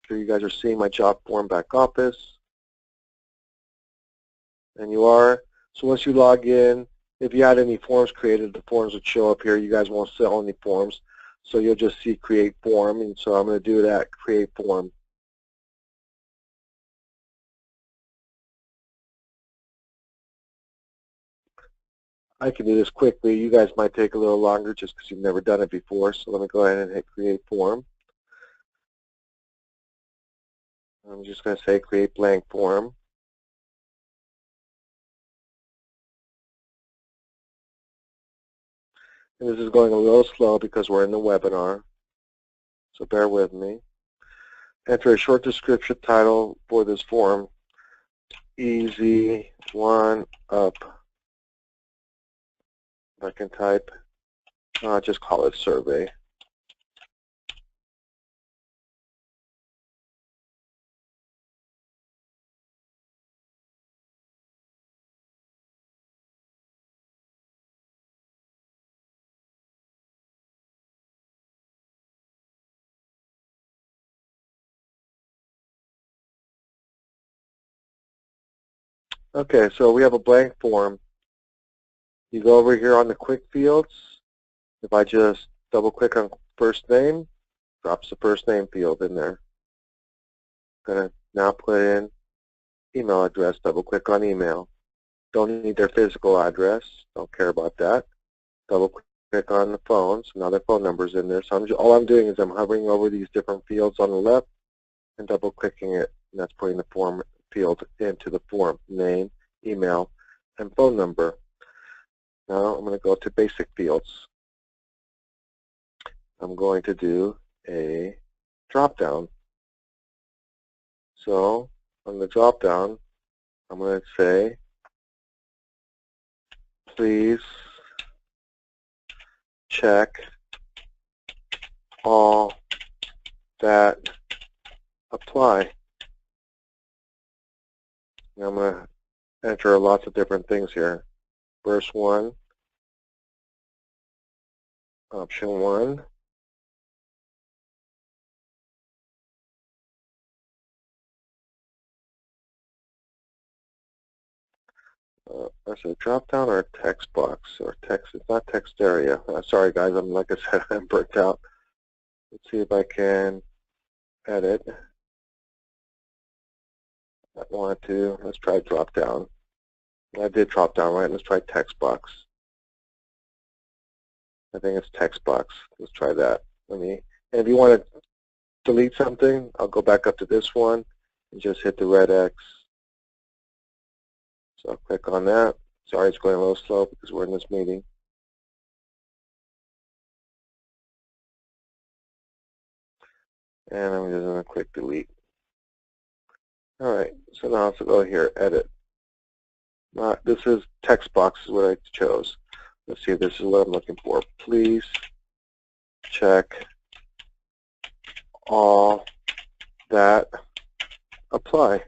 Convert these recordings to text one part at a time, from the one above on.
sure you guys are seeing my job form back office. And you are. So once you log in, if you had any forms created, the forms would show up here. You guys won't sell any forms. So you'll just see create form. And so I'm going to do that, create form. I can do this quickly. You guys might take a little longer just because you've never done it before. So let me go ahead and hit create form. I'm just going to say create blank form. And this is going a little slow because we're in the webinar. So bear with me. Enter a short description title for this form. Easy one up. I can type, just call it survey. Okay, so we have a blank form. You go over here on the quick fields. If I just double click on first name, drops the first name field in there. I'm going to now put in email address, double click on email. Don't need their physical address, don't care about that. Double click on the phone, so now their phone number's in there. So all I'm doing is I'm hovering over these different fields on the left and double clicking it, and that's putting the form field into the form, name, email, and phone number. Now I'm going to go to basic fields. I'm going to do a drop down. So on the drop down, I'm going to say, please check all that apply. And I'm going to enter lots of different things here. First one, option 1. That's a drop down or a text box or text. It's not text area. Sorry guys, like I said, I'm burnt out. Let's see if I can edit. I want to. Let's try drop down. I did drop down, right? Let's try text box. I think it's text box. Let's try that. And if you want to delete something, I'll go back up to this one and just hit the red X. So I'll click on that. Sorry, it's going a little slow because we're in this meeting. And I'm just going to click delete. All right, so now let's go here, edit. This is text box is what I chose. Let's see if this is what I'm looking for. Please check all that apply.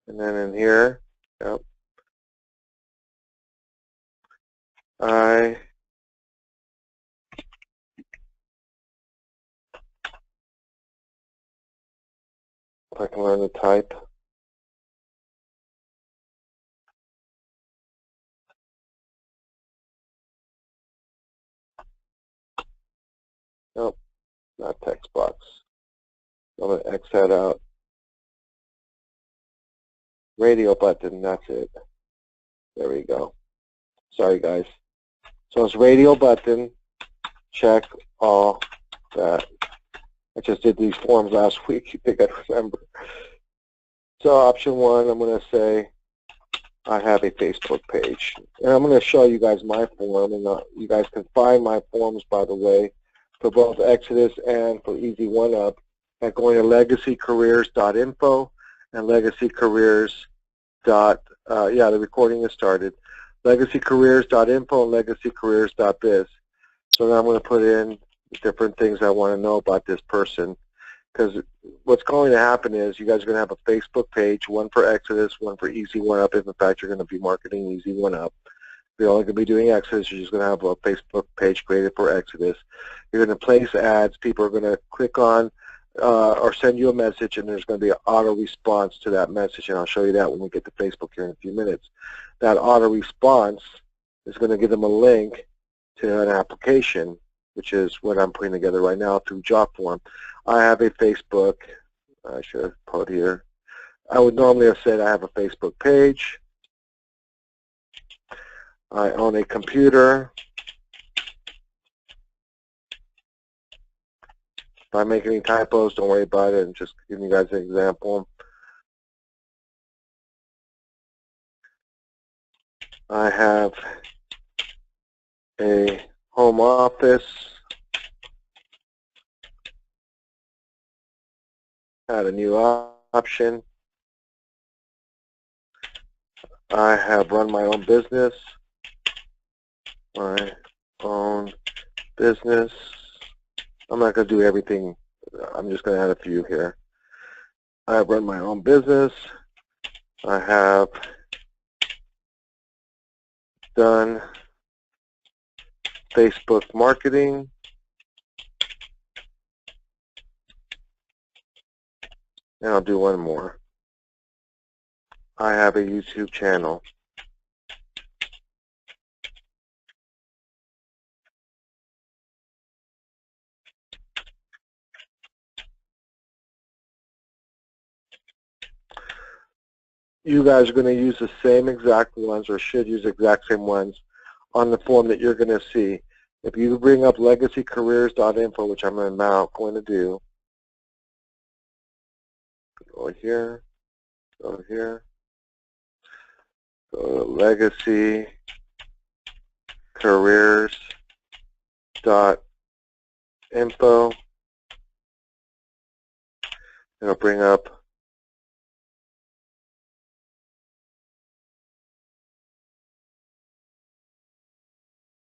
And then in here, yep, I can learn to type. Nope, not text box. I'm going to X that out. Radio button, that's it. There we go. Sorry guys. So it's radio button, check all that. I just did these forms last week, you think I'd remember. So option 1, I'm going to say I have a Facebook page. And I'm going to show you guys my form, and you guys can find my forms, by the way, for both Exodus and for Easy One Up at going to legacycareers.info and legacycareers. The recording has started. Legacycareers.info and legacycareers.biz. So now I'm going to put in different things I want to know about this person, because what's going to happen is you guys are going to have a Facebook page, one for Exodus, one for Easy One Up, if in fact you're going to be marketing Easy One Up. If you're only going to be doing Exodus, you're just going to have a Facebook page created for Exodus. You're going to place ads. People are going to click on or send you a message, and there's going to be an auto response to that message, and I'll show you that when we get to Facebook here in a few minutes. That auto response is going to give them a link to an application, which is what I'm putting together right now through JotForm. I have a Facebook. I should have put here. I would normally have said I have a Facebook page. I own a computer. If I make any typos, don't worry about it. I'm just giving you guys an example. I have a home office. Add a new option. I have run my own business. My own business. I'm not going to do everything. I'm just going to add a few here. I have run my own business. I have done Facebook marketing. And I'll do one more. I have a YouTube channel. You guys are going to use the same exact ones, or should use the exact same ones, on the form that you're going to see. If you bring up legacycareers.info, which I'm now going to do, go here, go here, go to legacycareers.info. It'll bring up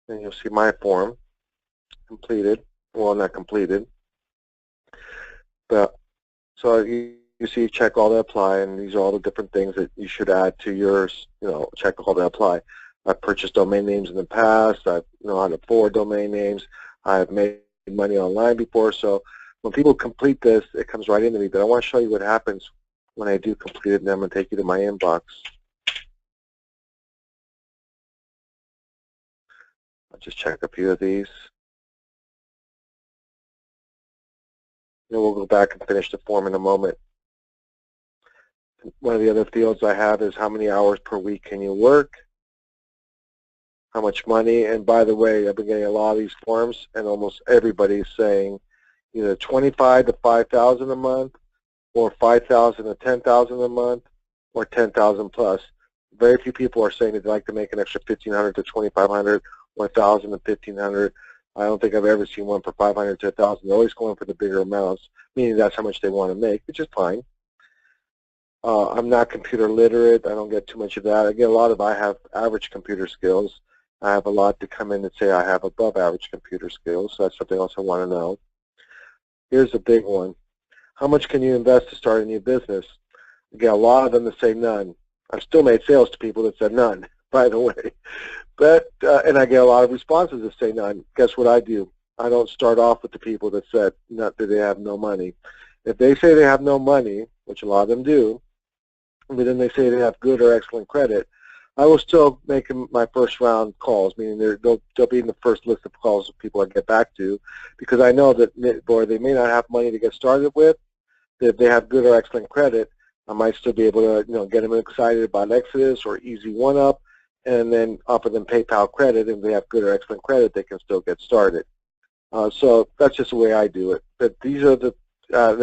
and you'll see my form completed. Well, not completed, but so you see check all to apply, and these are all the different things that you should add to yours. Check all to apply. I've purchased domain names in the past. I've how to forward domain names. I've made money online before. So when people complete this, it comes right into me. But I want to show you what happens when I do complete it, and I'm going to take you to my inbox. I'll just check a few of these. Then we'll go back and finish the form in a moment. One of the other fields I have is how many hours per week can you work, how much money, and by the way, I've been getting a lot of these forms, and almost everybody's saying either 25 to 5,000 a month, or 5,000 to 10,000 a month, or 10,000 plus. Very few people are saying they'd like to make an extra 1,500 to 2,500, 1,000 to 1,500. I don't think I've ever seen one for 500 to 1,000. They're always going for the bigger amounts, meaning that's how much they want to make, which is fine. I'm not computer literate. I don't get too much of that. I get a lot of I have average computer skills. I have a lot to come in and say I have above average computer skills, so that's something else I want to know. Here's a big one. How much can you invest to start a new business? I get a lot of them that say none. I've still made sales to people that said none, by the way. But and I get a lot of responses that say none. Guess what I do? I don't start off with the people that said not that they have no money. If they say they have no money, which a lot of them do, but then they say they have good or excellent credit, I will still make my first round calls, meaning they'll be in the first list of calls of people I get back to, because I know that they may not have money to get started with. That if they have good or excellent credit, I might still be able to get them excited about Exodus or Easy One Up, and then offer them PayPal credit. And if they have good or excellent credit, they can still get started. So that's just the way I do it. But these are the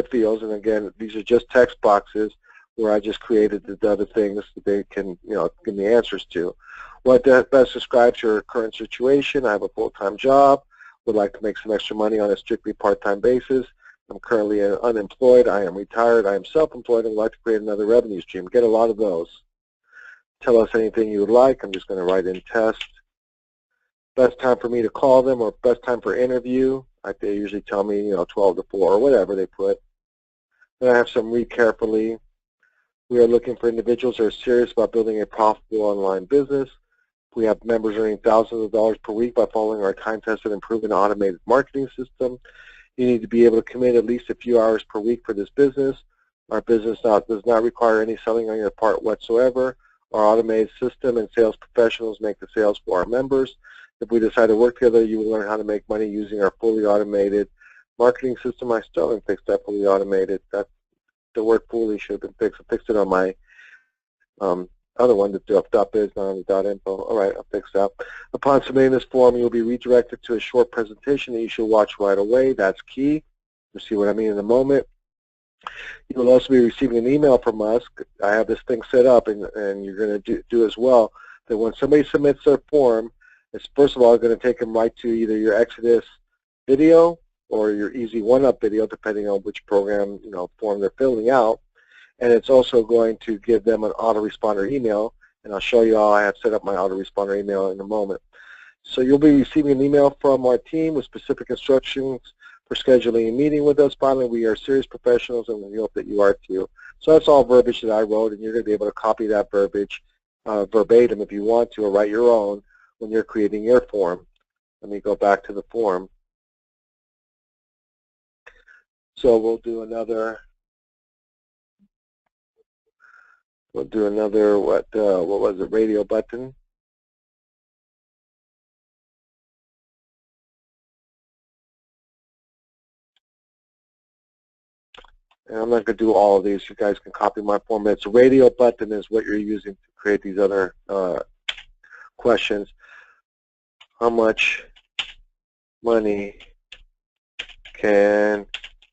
fields, and again, these are just text boxes where I just created the other things that they can, give me answers to. What best describes your current situation? I have a full-time job, would like to make some extra money on a strictly part-time basis. I'm currently unemployed. I am retired. I am self-employed and would like to create another revenue stream. Get a lot of those. Tell us anything you would like. I'm just going to write in test. Best time for me to call them, or best time for interview. They usually tell me, 12 to 4 or whatever they put. Then I have some read carefully. We are looking for individuals who are serious about building a profitable online business. We have members earning thousands of dollars per week by following our time-tested and proven automated marketing system. You need to be able to commit at least a few hours per week for this business. Our business does not require any selling on your part whatsoever. Our automated system and sales professionals make the sales for our members. If we decide to work together, you will learn how to make money using our fully automated marketing system. I still haven't fixed that fully automated. That the word fully should have been fixed. I fixed it on my other one, the .biz, not on the .info. All right, I'll fix that. Upon submitting this form, you'll be redirected to a short presentation that you should watch right away. That's key. You'll see what I mean in a moment. You will also be receiving an email from us. I have this thing set up, and you're going to do as well, that when somebody submits their form, it's first of all going to take them right to either your Exodus video or your Easy One-Up video, depending on which program, form they're filling out. And it's also going to give them an autoresponder email, and I'll show you how I have set up my autoresponder email in a moment. So you'll be receiving an email from our team with specific instructions for scheduling a meeting with us. Finally, we are serious professionals, and we hope that you are too. So that's all verbiage that I wrote, and you're going to be able to copy that verbiage verbatim if you want to, or write your own when you're creating your form. Let me go back to the form. So we'll do another. What was it, radio button? And I'm not going to do all of these. You guys can copy my form. It's radio button is what you're using to create these other questions. How much money can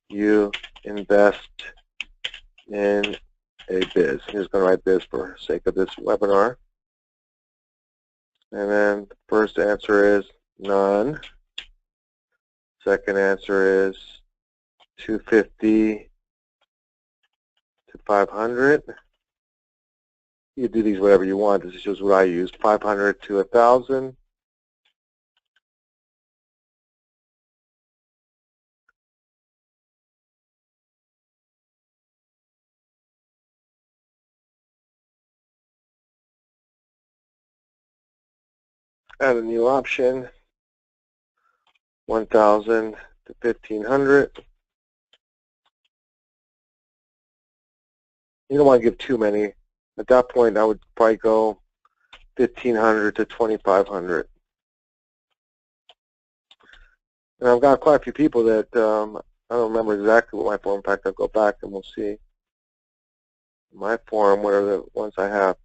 you invest in a biz? I'm just going to write biz for sake of this webinar. And then the first answer is none. Second answer is 250 to 500. You do these whatever you want. This is just what I use. 500 to 1,000. Add a new option. 1,000 to 1,500. You don't want to give too many. At that point, I would probably go 1,500 to 2,500. And I've got quite a few people that I don't remember exactly what my form. In fact, I'll go back and we'll see. My form, what are the ones I have?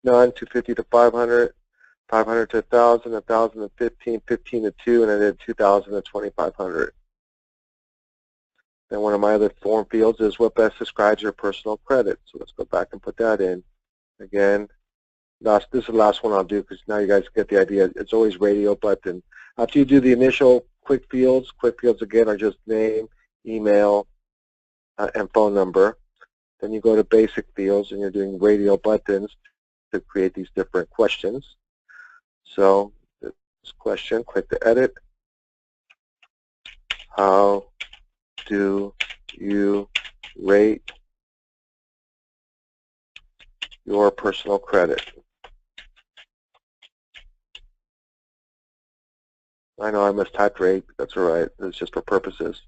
None, 250 to 500, 500 to 1,000, 1,000 to 15, 15 to 2, and I did 2,000 to 2,500. Then one of my other form fields is what best describes your personal credit. So let's go back and put that in. Again, this is the last one I'll do because now you guys get the idea. It's always radio button. After you do the initial quick fields again are just name, email, and phone number. Then you go to basic fields and you're doing radio buttons to create these different questions. So this question, click to edit. How do you rate your personal credit? I know I mistyped rate, but that's all right. It's just for purposes.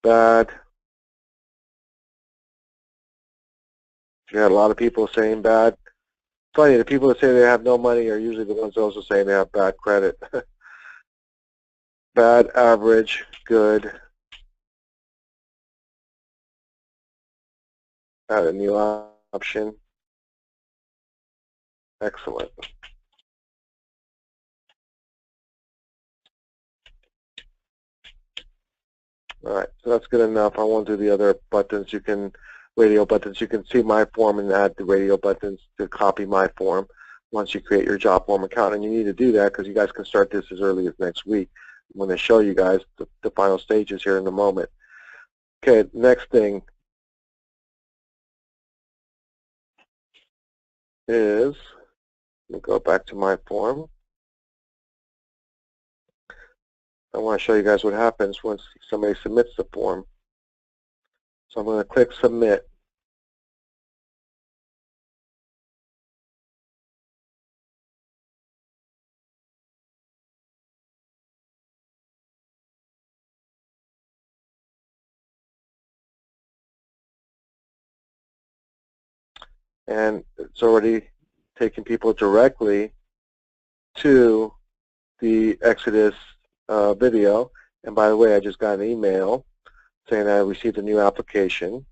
Bad. You got a lot of people saying bad. Funny, the people that say they have no money are usually the ones also saying they have bad credit. Bad, average, good. Add a new option. Excellent. All right, so that's good enough. I won't do the other buttons. Radio buttons. You can see my form and add the radio buttons to copy my form once you create your job form account. And you need to do that because you guys can start this as early as next week when they show you guys the final stages here in a moment. Okay, next thing is, let me go back to my form. I want to show you guys what happens once somebody submits the form. So I'm going to click Submit. and it's already taking people directly to the Exodus video. And by the way, I just got an email saying I received a new application.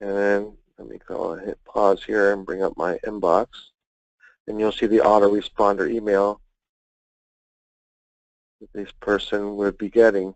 And then let me go and hit pause here and bring up my inbox. And you'll see the autoresponder email that this person would be getting.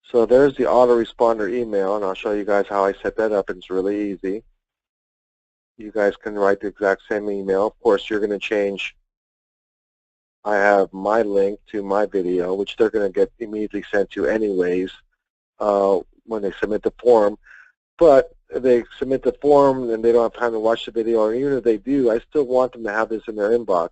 So there's the autoresponder email, and I'll show you guys how I set that up. It's really easy. You guys can write the exact same email. Of course, you're going to change. I have my link to my video, which they're going to get immediately sent to anyways when they submit the form. But if they submit the form and they don't have time to watch the video, or even if they do, I still want them to have this in their inbox.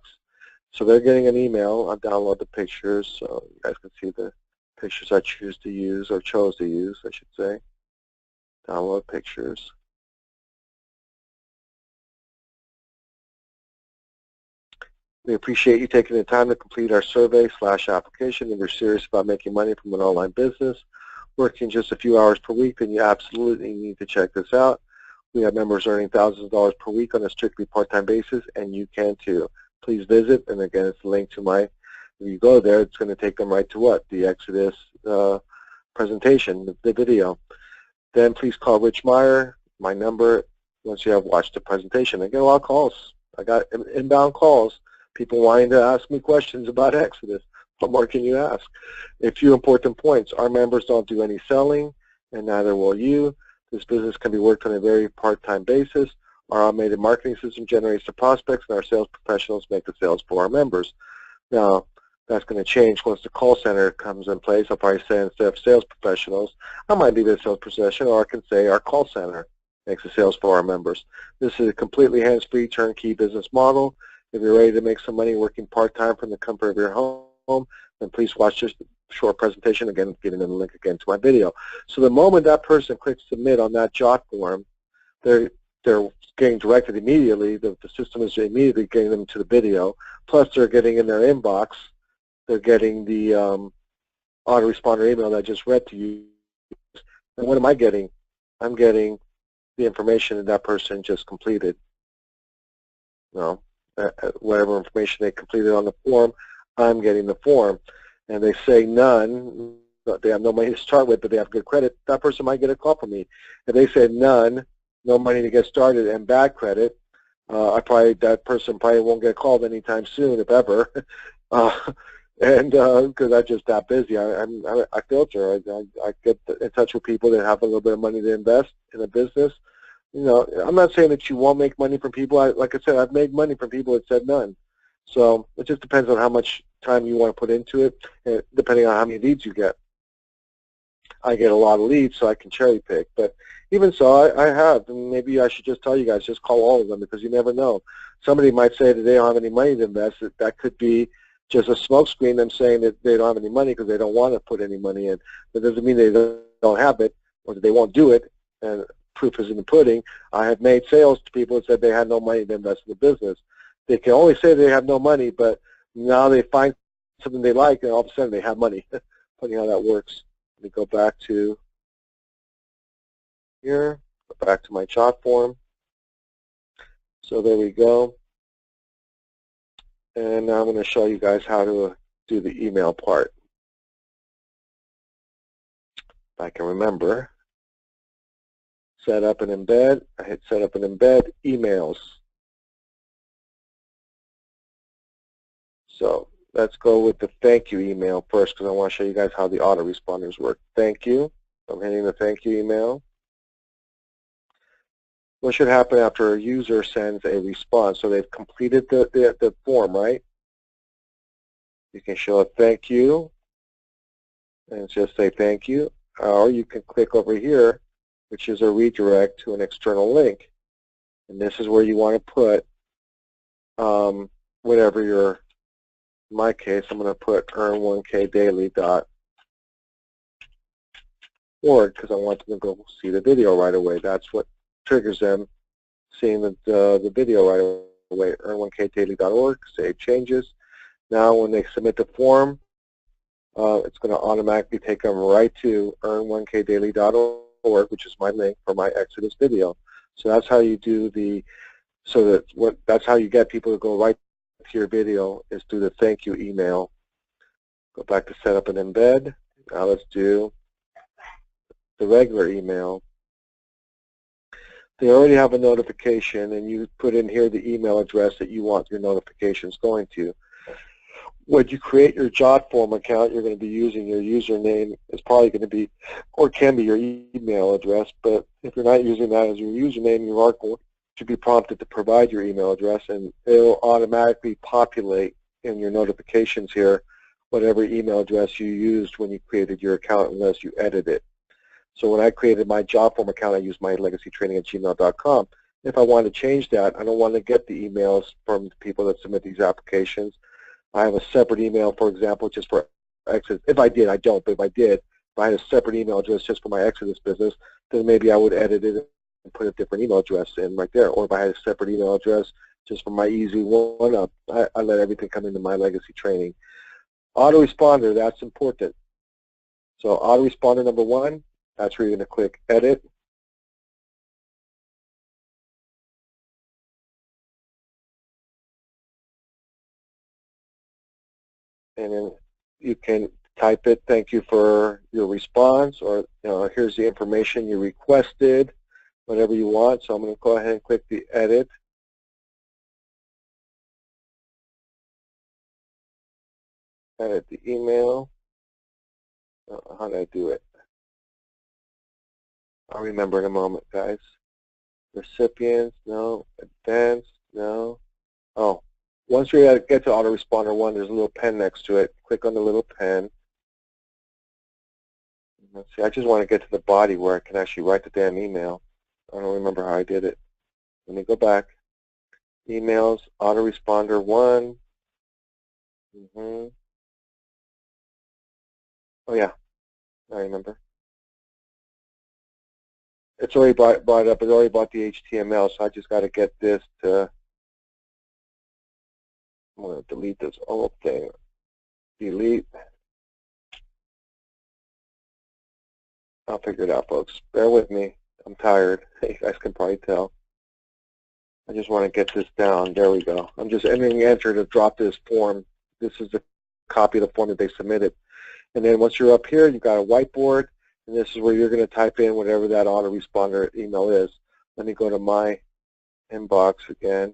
So they're getting an email. I'll download the pictures so you guys can see the pictures I choose to use, or chose to use, I should say. Download pictures. We appreciate you taking the time to complete our survey/application. If you're serious about making money from an online business, working just a few hours per week, then you absolutely need to check this out. We have members earning thousands of dollars per week on a strictly part-time basis, and you can too. Please visit, and again, it's linked to my, if you go there, it's going to take them right to what? The Exodus presentation, the video. Then please call Rich Meyer, my number, once you have watched the presentation. I get a lot of calls. I got inbound calls, people wanting to ask me questions about Exodus. What more can you ask? A few important points. Our members don't do any selling, and neither will you. This business can be worked on a very part-time basis. Our automated marketing system generates the prospects, and our sales professionals make the sales for our members. Now, that's going to change once the call center comes in place. I'll probably say instead of sales professionals, I might leave it a sales professional, or I can say our call center makes the sales for our members. This is a completely hands-free turnkey business model. If you're ready to make some money working part-time from the comfort of your home, then please watch this short presentation, again, giving them the link again to my video. So the moment that person clicks submit on that jot form, they're getting directed immediately. The system is immediately getting them to the video. Plus, they're getting in their inbox. They're getting the autoresponder email that I just read to you. And what am I getting? I'm getting the information that that person just completed. Whatever information they completed on the form, I'm getting the form. And they say none, they have no money to start with, but they have good credit, that person might get a call from me. If they say none, no money to get started, and bad credit, that person probably won't get called anytime soon, if ever. Because I'm just that busy. I filter. I get in touch with people that have a little bit of money to invest in a business. You know, I'm not saying that you won't make money from people. Like I said, I've made money from people that said none. So it just depends on how much time you want to put into it, and depending on how many leads you get. I get a lot of leads, so I can cherry pick. But even so, I have, and maybe I should just tell you guys, just call all of them, because you never know. Somebody might say that they don't have any money to invest. That could be just a smokescreen, them saying that they don't have any money because they don't want to put any money in. That doesn't mean they don't have it, or that they won't do it, and proof is in the pudding. I have made sales to people that said they had no money to invest in the business. They can only say they have no money, but now they find something they like, and all of a sudden they have money. Funny how that works. Let me go back to here, go back to my chart form. So there we go. And now I'm going to show you guys how to do the email part. If I can remember. Set up and embed. I hit set up and embed emails. So let's go with the thank you email first, because I want to show you guys how the autoresponders work. Thank you. I'm hitting the thank you email. What should happen after a user sends a response? So they've completed the form, right? You can show a thank you and just say thank you, or you can click over here, which is a redirect to an external link. And this is where you want to put whatever your In my case, I'm going to put earn1kdaily.org because I want them to go see the video right away. That's what triggers them, seeing the video right away. Earn1kdaily.org, save changes. Now when they submit the form, it's going to automatically take them right to earn1kdaily.org, which is my link for my Exodus video. So that's how you do that's how you get people to go right to your video, is through the thank you email. Go back to set up an embed. Now let's do the regular email. They already have a notification, and you put in here the email address that you want your notifications going to. When you create your JotForm account, you're going to be using your username. It's probably going to be, or can be, your email address, but if you're not using that as your username, you are going to be prompted to provide your email address, and it will automatically populate in your notifications here whatever email address you used when you created your account, unless you edit it. So when I created my JotForm account, I used mylegacytraining@gmail.com. If I want to change that, I don't want to get the emails from the people that submit these applications. I have a separate email, for example, just for Exodus. If I did, I don't, but if I did, if I had a separate email address just for my Exodus business, then maybe I would edit it and put a different email address in right there. Or if I had a separate email address just for my Easy One-Up, I let everything come into My Legacy Training. Autoresponder, that's important. So autoresponder number 1, that's where you're going to click Edit. And then you can type it, thank you for your response, or here's the information you requested, whatever you want. So I'm going to go ahead and click the Edit. Edit the email. How did I do it? I'll remember in a moment, guys. Recipients, no. Advanced, no. Oh, once you get to autoresponder 1, there's a little pen next to it. Click on the little pen. Let's see, I just want to get to the body where I can actually write the damn email. I don't remember how I did it. Let me go back. Emails, autoresponder 1. Oh yeah, I remember. It's already brought up. It's already brought the HTML, so I just got to get this to. I'm going to delete this whole thing. Delete. I'll figure it out, folks. Bear with me. I'm tired. You guys can probably tell. I just want to get this down. There we go. I'm just entering enter to drop this form. This is the copy of the form that they submitted. And then once you're up here, you've got a whiteboard, and this is where you're going to type in whatever that autoresponder email is. Let me go to my inbox again,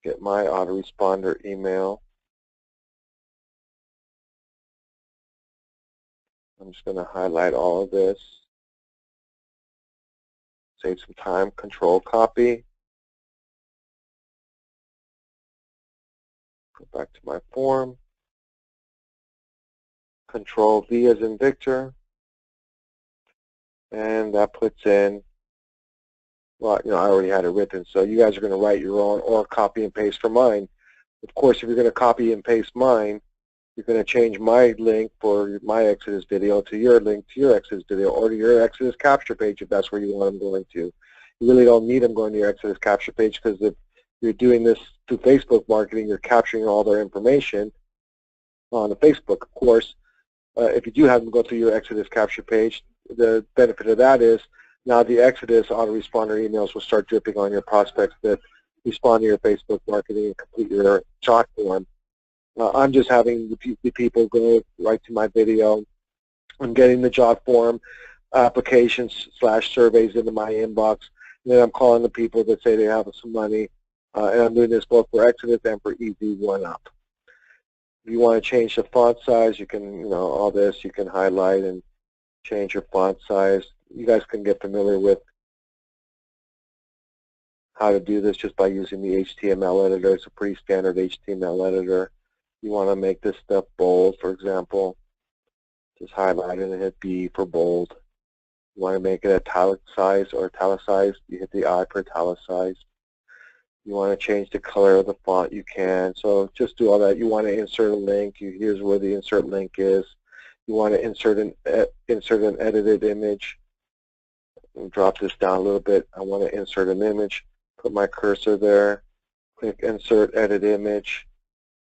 get my autoresponder email. I'm just going to highlight all of this, save some time, control copy, go back to my form, control V as in Victor, and that puts in, well, I already had it written, so you guys are going to write your own or copy and paste for mine. Of course, if you're going to copy and paste mine, you're going to change my link for my Exodus video to your link to your Exodus video, or to your Exodus capture page if that's where you want them going to. You really don't need them going to your Exodus capture page, because if you're doing this through Facebook marketing, you're capturing all their information on the Facebook. Of course, if you do have them go through your Exodus capture page, the benefit of that is now the Exodus autoresponder emails will start dripping on your prospects that respond to your Facebook marketing and complete your JotForm. I'm just having the people go right to my video. I'm getting the JotForm applications / surveys into my inbox, and then I'm calling the people that say they have some money, and I'm doing this both for Exodus and for Easy One-Up. If you want to change the font size, you can, all this, you can highlight and change your font size. You guys can get familiar with how to do this just by using the HTML editor. It's a pretty standard HTML editor. You want to make this stuff bold, for example. Just highlight it and hit B for bold. You want to make it italicized or italicized, you hit the I for italicized. You want to change the color of the font, you can. So just do all that. You want to insert a link. Here's where the insert link is. You want to insert an edited image. Drop this down a little bit. I want to insert an image. Put my cursor there. Click Insert Edit Image.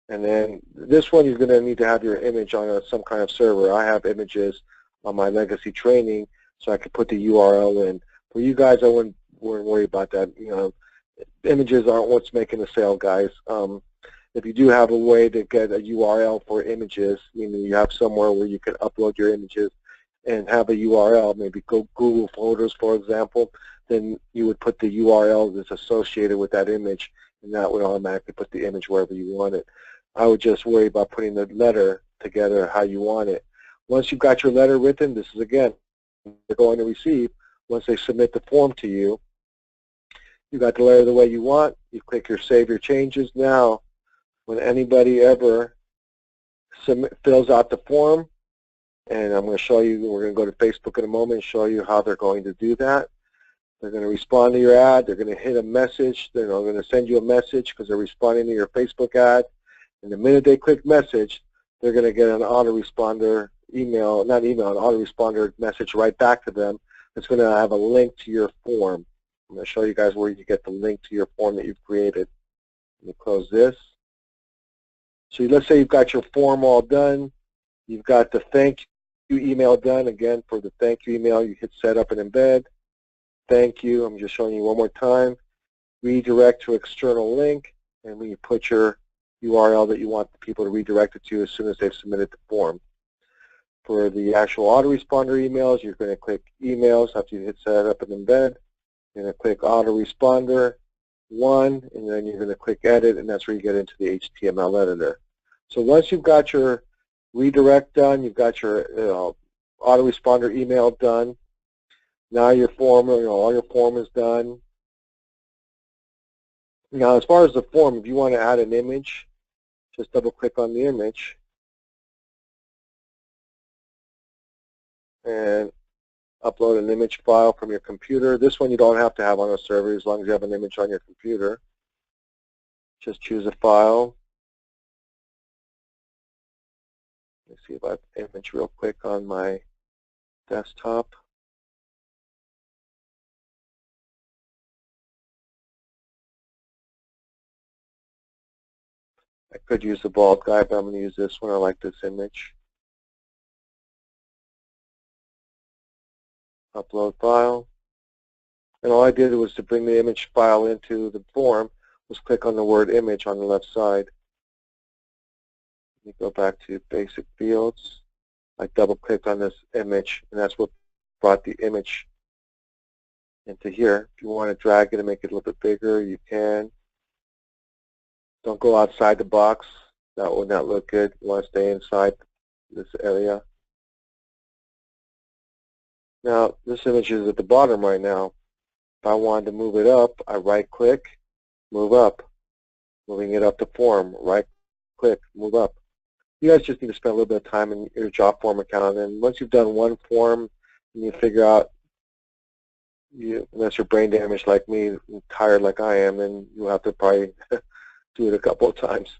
And then this one, you're going to need to have your image on some kind of server. I have images on my legacy training, so I can put the URL in. For you guys, I wouldn't worry about that. You know, images aren't what's making the sale, guys. If you do have a way to get a URL for images, meaning you have somewhere where you can upload your images and have a URL, maybe go Google Photos, for example, then you would put the URL that's associated with that image, and that would automatically put the image wherever you want it. I would just worry about putting the letter together how you want it. Once you've got your letter written, this is again, they're going to receive, once they submit the form to you, you got the letter the way you want, you click your Save Your Changes. Now, when anybody ever fills out the form, and I'm going to show you, we're going to go to Facebook in a moment and show you how they're going to do that. They're going to respond to your ad. They're going to hit a message. They're going to send you a message because they're responding to your Facebook ad. And the minute they click message, they're going to get an autoresponder email, not email, an autoresponder message right back to them. It's going to have a link to your form. I'm going to show you guys where you get the link to your form that you've created. Let me close this. So let's say you've got your form all done. You've got the thank you email done. Again, for the thank you email, you hit Set Up and Embed. Thank you. I'm just showing you one more time. Redirect to external link, and when you put your URL that you want the people to redirect it to as soon as they've submitted the form. For the actual autoresponder emails, you're going to click Emails after you hit Set Up and Embed. You're going to click Autoresponder 1, and then you're going to click Edit, and that's where you get into the HTML editor. So once you've got your redirect done, you've got your autoresponder email done. Now your form, all your form is done. Now, as far as the form, if you want to add an image, just double-click on the image and upload an image file from your computer. This one you don't have to have on a server as long as you have an image on your computer. Just choose a file. Let me see if I have an image real quick on my desktop. I could use the bald guy, but I'm going to use this one. I like this image. Upload file. And all I did was to bring the image file into the form was click on the word image on the left side. Let me go back to basic fields. I double clicked on this image, and that's what brought the image into here. If you want to drag it and make it a little bit bigger, you can. Don't go outside the box. That would not look good. You want to stay inside this area. Now, this image is at the bottom right now. If I wanted to move it up, I right-click, move up. Moving it up to form, right-click, move up. You guys just need to spend a little bit of time in your JotForm account, and once you've done one form and you figure out, unless you're brain damaged like me, tired like I am, then you'll have to probably do it a couple of times.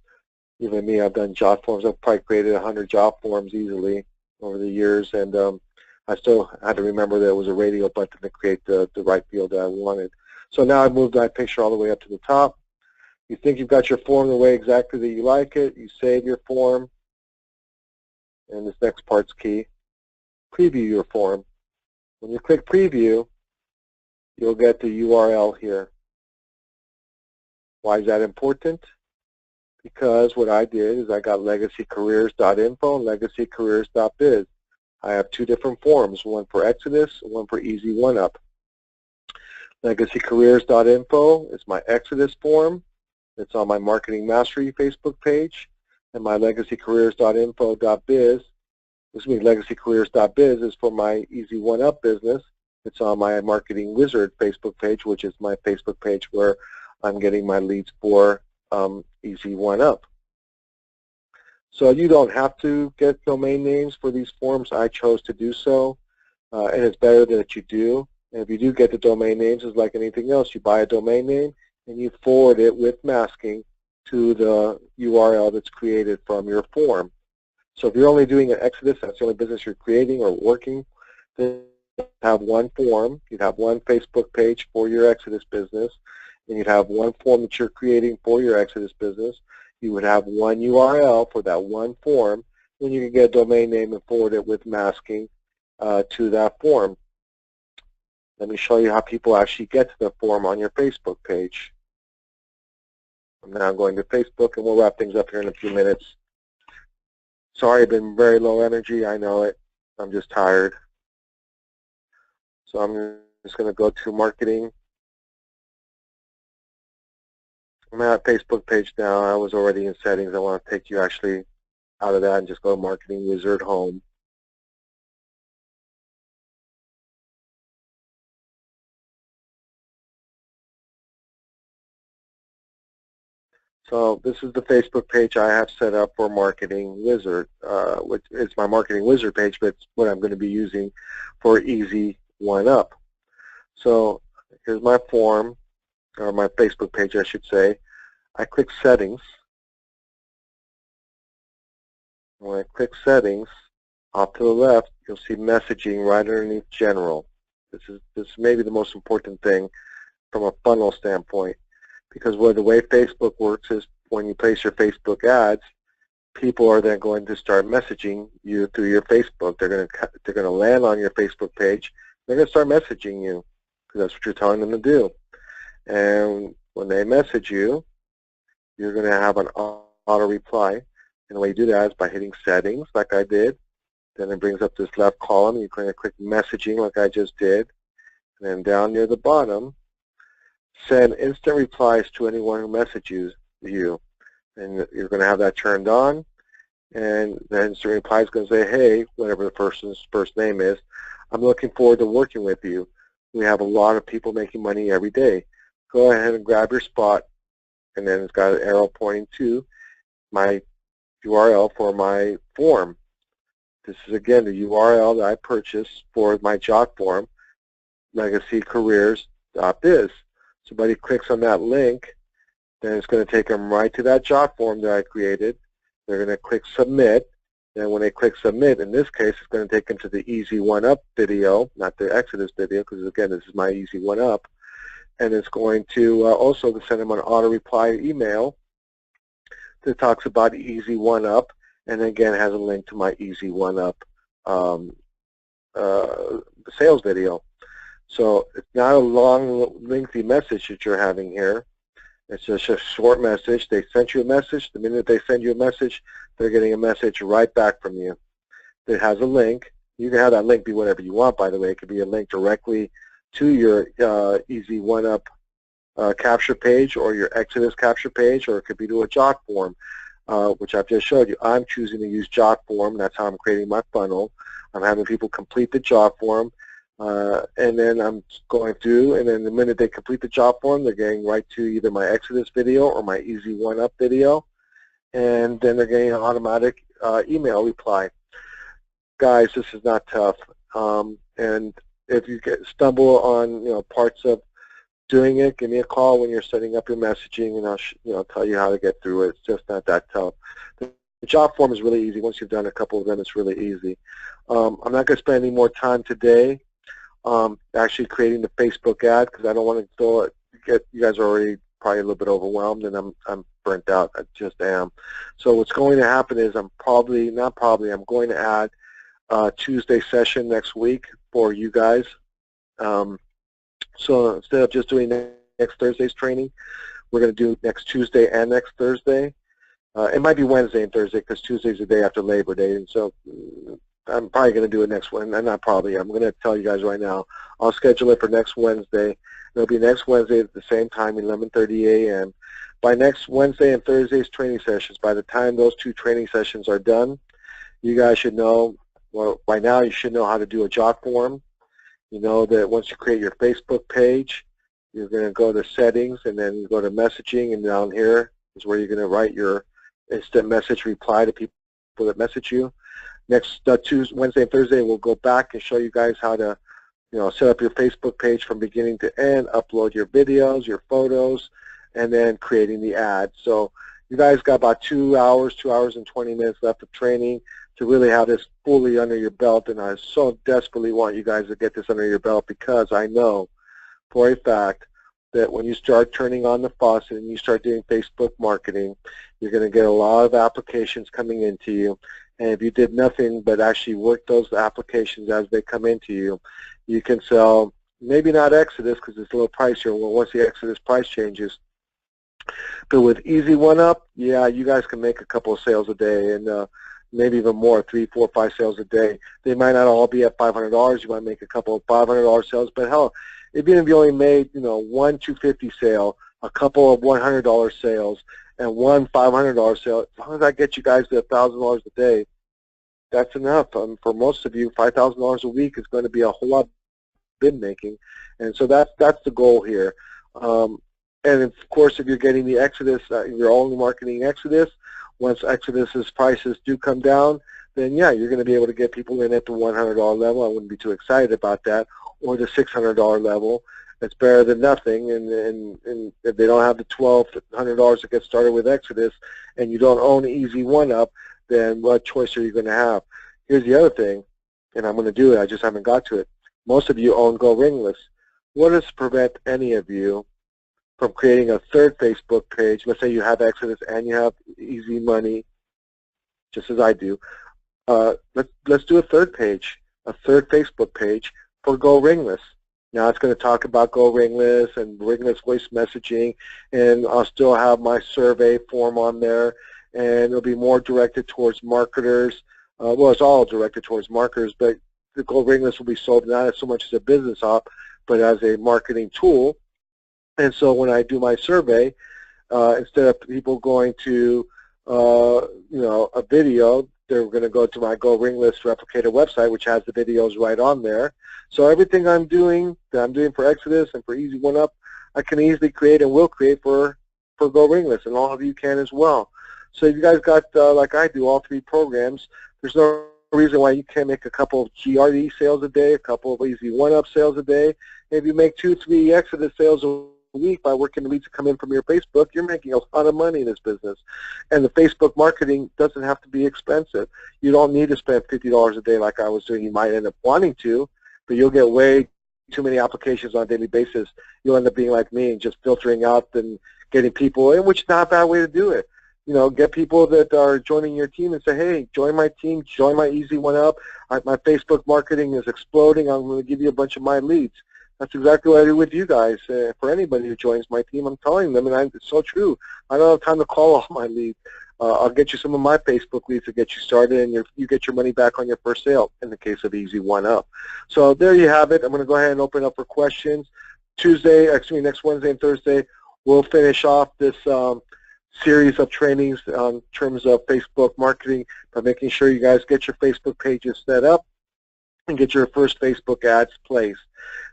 Even me, I've done JotForms. I've probably created 100 JotForms easily over the years, and I still had to remember that it was a radio button to create the right field that I wanted. So now I've moved my picture all the way up to the top. You think you've got your form the way exactly that you like it. You save your form, and this next part's key. Preview your form. When you click Preview, you'll get the URL here. Why is that important? Because what I did is I got legacycareers.info and legacycareers.biz. I have two different forms, one for Exodus and one for Easy One-Up. Legacycareers.info is my Exodus form. It's on my Marketing Mastery Facebook page. And my legacycareers.info.biz, legacycareers.biz is for my Easy One-Up business. It's on my Marketing Wizard Facebook page, which is my Facebook page where I'm getting my leads for Easy One-Up. So you don't have to get domain names for these forms. I chose to do so, and it's better that you do. And if you do get the domain names, it's like anything else. You buy a domain name, and you forward it with masking to the URL that's created from your form. So if you're only doing an Exodus, that's the only business you're creating or working, then you'd have one form, you'd have one Facebook page for your Exodus business, and you'd have one form that you're creating for your Exodus business. You would have one URL for that one form, then you can get a domain name and forward it with masking to that form. Let me show you how people actually get to the form on your Facebook page. I'm now going to Facebook, and we'll wrap things up here in a few minutes. Sorry, I've been very low energy. I know it. I'm just tired. So I'm just going to go to marketing. I'm at Facebook page now. I was already in settings. I want to take you actually out of that and just go to Marketing Wizard Home. So this is the Facebook page I have set up for Marketing Wizard, which is my Marketing Wizard page, but it's what I'm going to be using for Easy One Up. So here's my form, or my Facebook page, I should say. I click Settings. When I click Settings, off to the left, you'll see Messaging right underneath General. This may be the most important thing from a funnel standpoint, because the way Facebook works is when you place your Facebook ads, people are then going to start messaging you through your Facebook. They're going to land on your Facebook page. They're going to start messaging you because that's what you're telling them to do. And when they message you, you're going to have an auto reply. And the way you do that is by hitting Settings, like I did. Then it brings up this left column. You're going to click Messaging, like I just did. And then down near the bottom, send instant replies to anyone who messages you. And you're going to have that turned on. And the instant reply is going to say, hey, whatever the person's first name is, I'm looking forward to working with you. We have a lot of people making money every day. Go ahead and grab your spot. And then it's got an arrow pointing to my URL for my form. This is, again, the URL that I purchased for my job form, legacycareers.biz. Somebody clicks on that link, then it's going to take them right to that job form that I created. They're going to click Submit. And when they click Submit, in this case, it's going to take them to the Easy One Up video, not the Exodus video, because, again, this is my Easy One Up. And it's going to also send them an auto-reply email that talks about Easy One Up, and again has a link to my Easy One Up sales video. So it's not a long, lengthy message that you're having here. It's just a short message. They sent you a message. The minute they send you a message, they're getting a message right back from you. It has a link. You can have that link be whatever you want, by the way. It could be a link directly to your Easy One Up capture page or your Exodus capture page, or it could be to a job form, which I've just showed you. I'm choosing to use job form. That's how I'm creating my funnel. I'm having people complete the job form, and then I'm going through, and then the minute they complete the job form, they're getting right to either my Exodus video or my Easy One Up video, and then they're getting an automatic email reply. Guys, this is not tough, and if you stumble on parts of doing it, give me a call when you're setting up your messaging, and I'll tell you how to get through it. It's just not that tough. The job form is really easy. Once you've done a couple of them, it's really easy. I'm not going to spend any more time today actually creating the Facebook ad, because I don't want to you guys are already probably a little bit overwhelmed, and I'm burnt out. I just am. So what's going to happen is I'm going to add a Tuesday session next week for you guys. So instead of just doing next Thursday's training, we're going to do next Tuesday and next Thursday. It might be Wednesday and Thursday, because Tuesday's the day after Labor Day, and so I'm probably going to do it next Wednesday. Not probably. I'm going to tell you guys right now. I'll schedule it for next Wednesday. It'll be next Wednesday at the same time, 11:30 a.m. By next Wednesday and Thursday's training sessions, by the time those two training sessions are done, you guys should know, well, by now you should know how to do a job form. You know that once you create your Facebook page, you're going to go to Settings, and then you go to Messaging, and down here is where you're going to write your instant message reply to people that message you. Next Tuesday, Wednesday, and Thursday, we'll go back and show you guys how to set up your Facebook page from beginning to end, upload your videos, your photos, and then creating the ad. So you guys got about 2 hours, 2 hours and 20 minutes left of training to really have this fully under your belt, and I so desperately want you guys to get this under your belt, because I know for a fact that when you start turning on the faucet and you start doing Facebook marketing, you're going to get a lot of applications coming into you. And if you did nothing but actually work those applications as they come into you, you can sell, maybe not Exodus because it's a little pricier once the Exodus price changes. But with Easy One Up, yeah, you guys can make a couple of sales a day, and maybe even more, 3, 4, 5 sales a day. They might not all be at $500. You might make a couple of $500 sales, but hell, even if you only made, one $250 sale, a couple of $100 sales, and one $500 sale, as long as I get you guys to $1,000 a day, that's enough. For most of you, $5,000 a week is going to be a whole lot of bid making, and so that's the goal here. And of course, if you're getting the Exodus, you're only marketing Exodus. Once Exodus's prices do come down, then yeah, you're going to be able to get people in at the $100 level. I wouldn't be too excited about that, or the $600 level. It's better than nothing. And if they don't have the $1,200 to get started with Exodus, and you don't own Easy One Up, then what choice are you going to have? Here's the other thing, and I'm going to do it. I just haven't got to it. Most of you own Go Ringless. What does prevent any of you from creating a third Facebook page? Let's say you have Exodus and you have Easy Money, just as I do. Let's do a third page, a third Facebook page for Go Ringless. Now it's going to talk about Go Ringless and Ringless voice messaging, and I'll still have my survey form on there, and it'll be more directed towards marketers. Well, it's all directed towards marketers, but the Go Ringless will be sold not as so much as a business op, but as a marketing tool. And so when I do my survey, instead of people going to a video, they're going to go to my Go Ringless Replicator website, which has the videos right on there. So everything I'm doing for Exodus and for Easy One Up, I can easily create and will create for Go Ringless, and all of you can as well. So if you guys got, like I do, all 3 programs, there's no reason why you can't make a couple of GRE sales a day, a couple of Easy One Up sales a day. If you make 2, 3 Exodus sales a week by working the leads that come in from your Facebook, you're making a lot of money in this business. And the Facebook marketing doesn't have to be expensive. You don't need to spend $50 a day like I was doing. You might end up wanting to, but you'll get way too many applications on a daily basis. You'll end up being like me and just filtering out and getting people in, which is not a bad way to do it. Get people that are joining your team and say, hey, join my team, join my Easy One Up. My Facebook marketing is exploding. I'm going to give you a bunch of my leads. That's exactly what I do with you guys. For anybody who joins my team, I'm telling them, and it's so true. I don't have time to call all my leads. I'll get you some of my Facebook leads to get you started, and you get your money back on your first sale in the case of Easy One Up. So there you have it. I'm going to go ahead and open up for questions. Next Wednesday and Thursday, we'll finish off this series of trainings in terms of Facebook marketing by making sure you guys get your Facebook pages set up and get your first Facebook ads placed.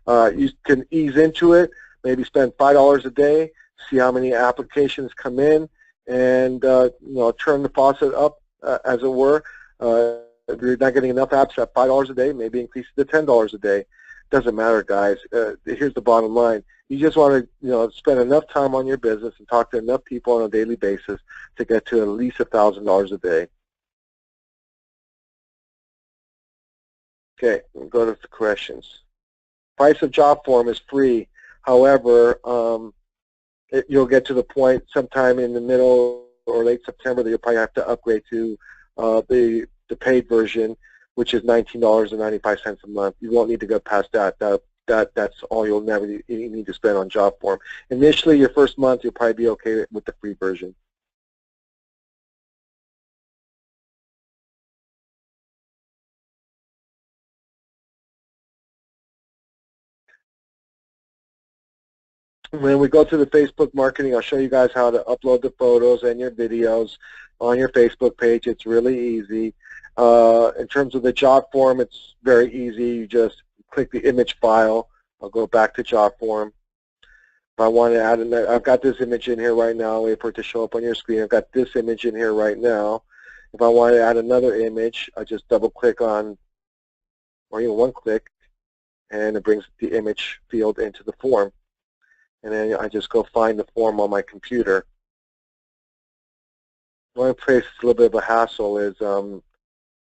You can ease into it, maybe spend $5 a day, see how many applications come in, and turn the faucet up, as it were. If you're not getting enough apps at $5 a day, maybe increase it to $10 a day. Doesn't matter, guys. Here's the bottom line. You just want to spend enough time on your business and talk to enough people on a daily basis to get to at least $1,000 a day. Okay, we'll go to the questions. Price of job form is free. However, you'll get to the point sometime in the middle or late September that you'll probably have to upgrade to the paid version, which is $19.95 a month. You won't need to go past that. That's all you'll never need to spend on job form. Initially, your first month, you'll probably be okay with the free version. When we go to the Facebook marketing, I'll show you guys how to upload the photos and your videos on your Facebook page. It's really easy. In terms of the job form, it's very easy. You just click the image file. I'll go back to job form. If I want to add another, I've got this image in here right now. Wait for it to show up on your screen. I've got this image in here right now. If I want to add another image, I just double click on, or one click, and it brings the image field into the form. and then I just go find the form on my computer. The only place it's a little bit of a hassle is on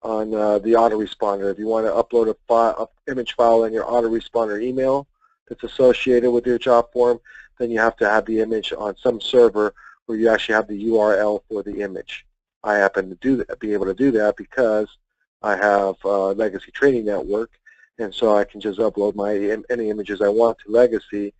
the autoresponder. If you want to upload a image file in your autoresponder email that's associated with your job form, then you have to have the image on some server where you actually have the URL for the image. I happen to be able to do that because I have Legacy Training Network, and so I can just upload any images I want to Legacy,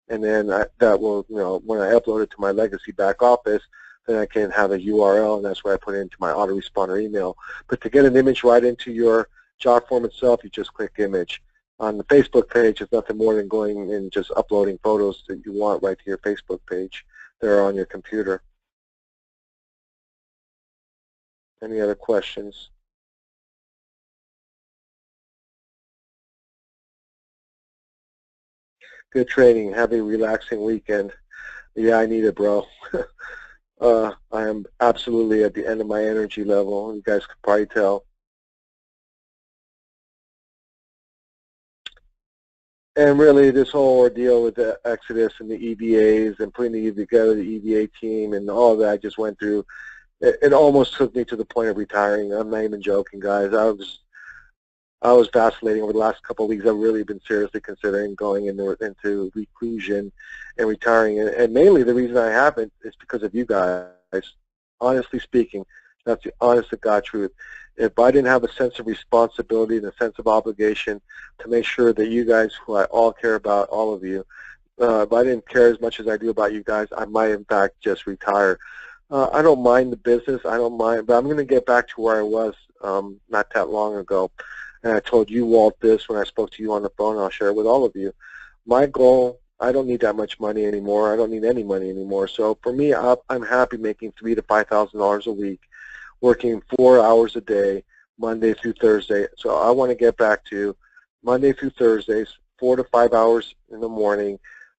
and then that will, when I upload it to my Legacy back office, then I can have a URL, and that's where I put it into my autoresponder email. But to get an image right into your job form itself, you just click image. On the Facebook page, it's nothing more than going and just uploading photos that you want right to your Facebook page that are on your computer. Any other questions? Good training. Have a relaxing weekend. Yeah, I need it, bro. I am absolutely at the end of my energy level. You guys could probably tell. And really, this whole ordeal with the Exodus and the EVAs and putting together the EVA team and all that I just went through, it almost took me to the point of retiring. I'm not even joking, guys. I was vacillating over the last couple of weeks. I've really been seriously considering going into reclusion and retiring. And mainly the reason I haven't is because of you guys. Honestly speaking, that's the honest to God truth. If I didn't have a sense of responsibility and a sense of obligation to make sure that you guys, who I all care about, all of you, if I didn't care as much as I do about you guys, I might in fact just retire. I don't mind the business. I don't mind, but I'm going to get back to where I was not that long ago. And I told you, Walt, this when I spoke to you on the phone, and I'll share it with all of you. My goal, I don't need that much money anymore. I don't need any money anymore. So for me, I'm happy making $3,000 to $5,000 a week, working 4 hours a day, Monday through Thursday. So I want to get back to Monday through Thursdays, 4 to 5 hours in the morning,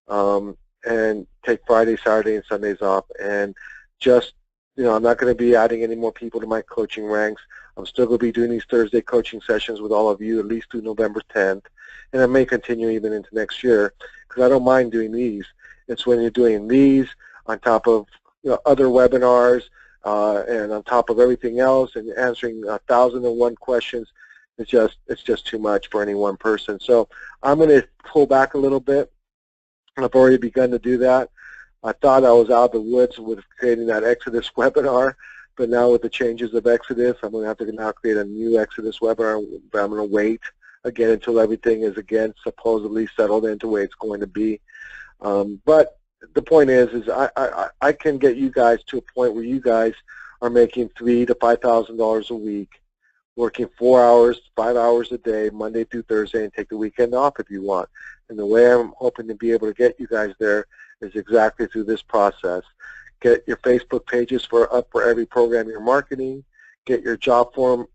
and take Friday, Saturday, and Sundays off. And just, I'm not going to be adding any more people to my coaching ranks. I'm still going to be doing these Thursday coaching sessions with all of you at least through November 10th, and I may continue even into next year because I don't mind doing these. It's when you're doing these on top of other webinars and on top of everything else and answering 1,001 questions. It's just too much for any one person. So I'm going to pull back a little bit. I've already begun to do that. I thought I was out of the woods with creating that Exodus webinar. But now with the changes of Exodus, I'm going to have to now create a new Exodus webinar. But I'm going to wait again until everything is again supposedly settled into the way it's going to be. But the point is I can get you guys to a point where you guys are making $3,000 to $5,000 a week, working 4 hours, 5 hours a day, Monday through Thursday, and take the weekend off if you want. And the way I'm hoping to be able to get you guys there is exactly through this process. Get your Facebook pages up for every program you're marketing. Get your job form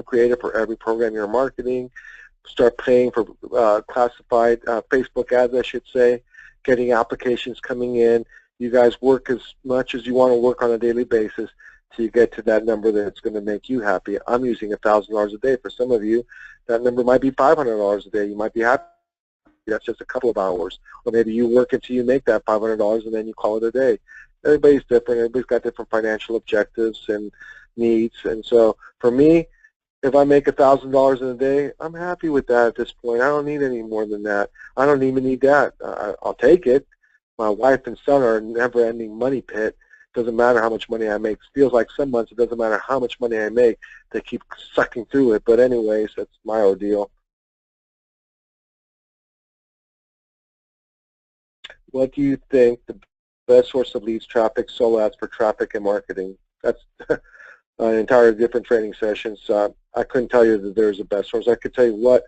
created for every program you're marketing. Start paying for classified Facebook ads, I should say. Getting applications coming in. You guys work as much as you want to work on a daily basis till you get to that number that's going to make you happy. I'm using $1,000 a day. For some of you, that number might be $500 a day. You might be happy. That's just a couple of hours. Or maybe you work until you make that $500 and then you call it a day. Everybody's different. Everybody's got different financial objectives and needs. And so for me, if I make $1,000 in a day, I'm happy with that at this point. I don't need any more than that. I don't even need that. I'll take it. My wife and son are a never-ending money pit. Doesn't matter how much money I make. It feels like some months it doesn't matter how much money I make. They keep sucking through it. But anyways, that's my ordeal. What do you think the best source of leads, traffic, solo ads for traffic and marketing? That's an entirely different training session. So I couldn't tell you that there's a best source. I could tell you what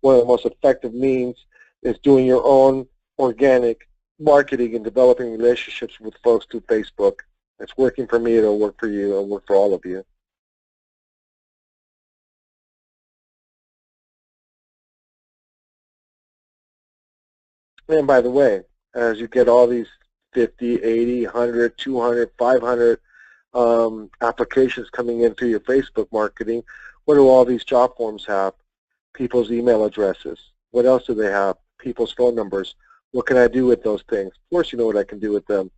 one of the most effective means is doing your own organic marketing and developing relationships with folks through Facebook. It's working for me. It'll work for you. It'll work for all of you. And by the way, as you get all these 50, 80, 100, 200, 500 applications coming in through your Facebook marketing, what do all these job forms have? People's email addresses. What else do they have? People's phone numbers. What can I do with those things? Of course you know what I can do with them.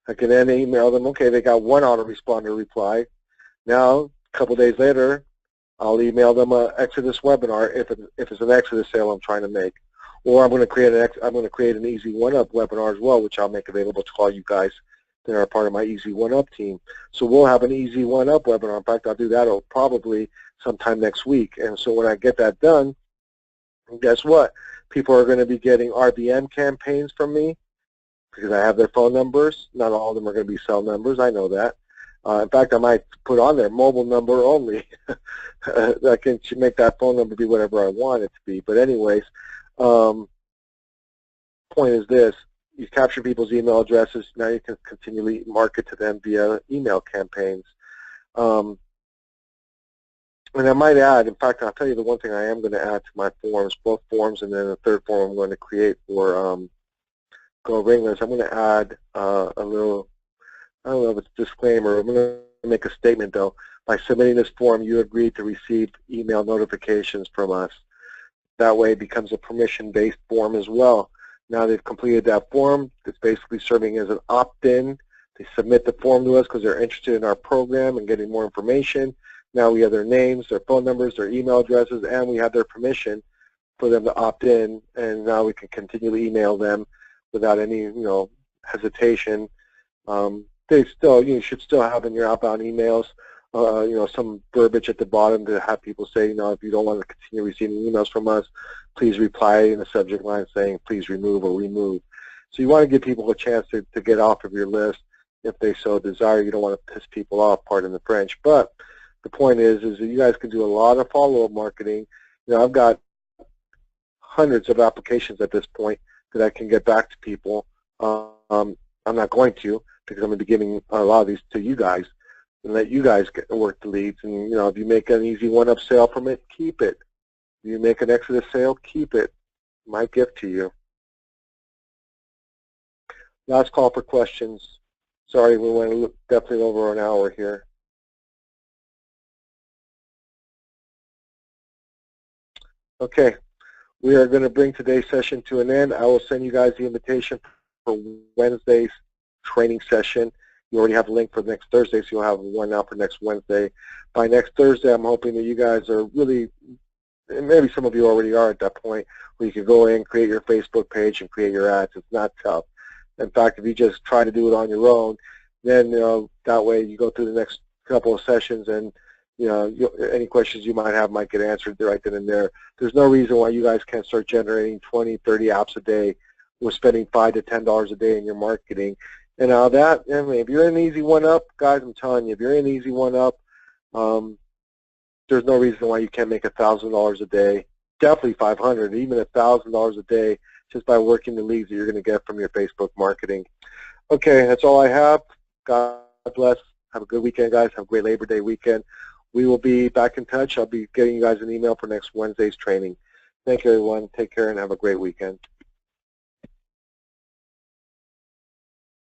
I can then email them, okay, they got one autoresponder reply. Now, a couple days later, I'll email them an Exodus webinar if it's an Exodus sale I'm trying to make. Or I'm going to create an Easy One-Up webinar as well, which I'll make available to all you guys that are part of my Easy One-Up team. So we'll have an Easy One-Up webinar. In fact, I'll do that probably sometime next week. And so when I get that done, guess what? People are going to be getting RBM campaigns from me because I have their phone numbers. Not all of them are going to be cell numbers. I know that. In fact, I might put on their mobile number only. I can make that phone number be whatever I want it to be. But anyways, point is this. You capture people's email addresses. Now you can continually market to them via email campaigns. And I might add, in fact, I'll tell you the one thing I am going to add to my forms, both forms and then a third form I'm going to create for Go Ringless. I'm going to add a little, I don't know if it's a disclaimer. I'm going to make a statement, though. By submitting this form, you agree to receive email notifications from us. That way it becomes a permission-based form as well. Now they've completed that form. It's basically serving as an opt-in. They submit the form to us because they're interested in our program and getting more information. Now we have their names, their phone numbers, their email addresses, and we have their permission for them to opt in. And now we can continually email them without any, hesitation. They still, you should still have in your outbound emails, some verbiage at the bottom to have people say, if you don't want to continue receiving emails from us, please reply in the subject line saying, please remove or remove. So you want to give people a chance to get off of your list if they so desire. You don't want to piss people off, pardon the French. But the point is that you guys can do a lot of follow-up marketing. I've got hundreds of applications at this point that I can get back to people. I'm not going to, because I'm going to be giving a lot of these to you guys and let you guys work the leads. And, if you make an Easy One-Up sale from it, keep it. If you make an Exodus sale, keep it. My gift to you. Last call for questions. Sorry, we went definitely over an hour here. Okay, we are going to bring today's session to an end. I will send you guys the invitation for Wednesday's training session. You already have a link for next Thursday, so you'll have one now for next Wednesday. By next Thursday, I'm hoping that you guys are really, and maybe some of you already are at that point, where you can go in, create your Facebook page, and create your ads. It's not tough. In fact, if you just try to do it on your own, then that way you go through the next couple of sessions and any questions you might have might get answered right then and there. There's no reason why you guys can't start generating 20, 30 apps a day. We're spending $5 to $10 a day in your marketing. And that, if you're in Easy One-Up, guys, I'm telling you, if you're in Easy One-Up, there's no reason why you can't make $1,000 a day, definitely $500, even $1,000 a day, just by working the leads that you're going to get from your Facebook marketing. Okay, that's all I have. God bless. Have a good weekend, guys. Have a great Labor Day weekend. We will be back in touch. I'll be getting you guys an email for next Wednesday's training. Thank you, everyone. Take care and have a great weekend.